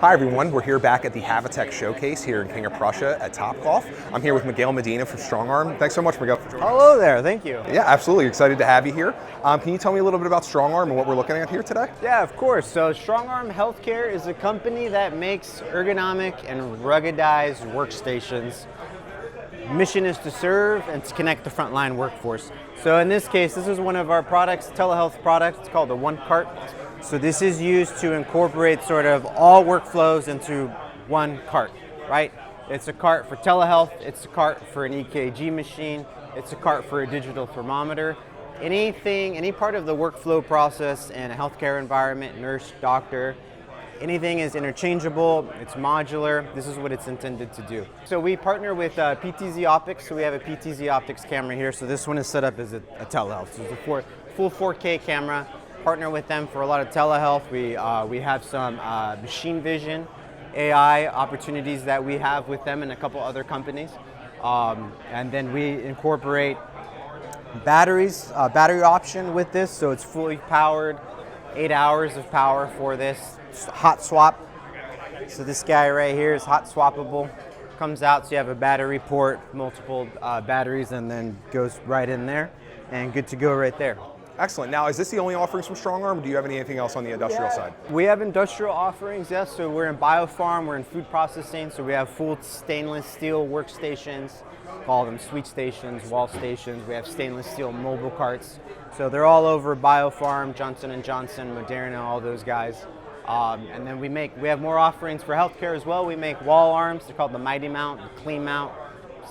Hi everyone, we're here back at the HavaTech Showcase here in King of Prussia at Topgolf. I'm here with Miguel Medina from Strongarm. Thanks so much, Miguel, for joining us. Hello there, thank you. Yeah, absolutely. Excited to have you here. Can you tell me a little bit about Strongarm and what we're looking at here today? Yeah, of course. So Strongarm Healthcare is a company that makes ergonomic and ruggedized workstations. Mission is to serve and to connect the frontline workforce. So in this case, this is one of our products, telehealth product. It's called the OneCart. So this is used to incorporate sort of all workflows into one cart, right? It's a cart for telehealth, it's a cart for an EKG machine, it's a cart for a digital thermometer. Anything, any part of the workflow process in a healthcare environment, nurse, doctor, anything is interchangeable, it's modular, this is what it's intended to do. So we partner with PTZOptics, so we have a PTZOptics camera here, so this one is set up as a telehealth. So it's a full 4K camera. Partner with them for a lot of telehealth. We have some machine vision, AI opportunities that we have with them and a couple other companies. And then we incorporate battery option with this, so it's fully powered, 8 hours of power for this. It's hot swap. So this guy right here is hot swappable. Comes out, so you have a battery port, multiple batteries, and then goes right in there, and good to go right there. Excellent. Now, is this the only offerings from Strongarm, or do you have anything else on the industrial side? We have industrial offerings, yes. So we're in biopharma, we're in food processing, so we have full stainless steel workstations, call them suite stations, wall stations. We have stainless steel mobile carts. So they're all over biopharm, Johnson & Johnson, Moderna, all those guys. And then we have more offerings for healthcare as well. We make wall arms, they're called the MightyMount and CleanMount.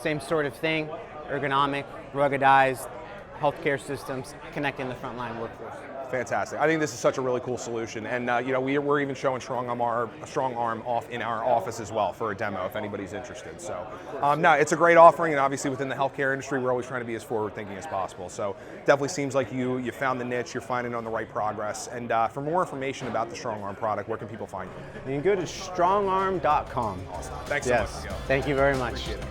Same sort of thing, ergonomic, ruggedized, healthcare systems connecting the frontline workforce. Fantastic. I think this is such a really cool solution, and we're even showing Strongarm off in our office as well for a demo if anybody's interested. So, no, it's a great offering, and obviously within the healthcare industry, we're always trying to be as forward-thinking as possible. So, definitely seems like you found the niche, you're finding on the right progress. And for more information about the Strongarm product, where can people find you? You can go to strongarm.com. Awesome. Thanks so much, Miguel. Thank you very much. Appreciate it.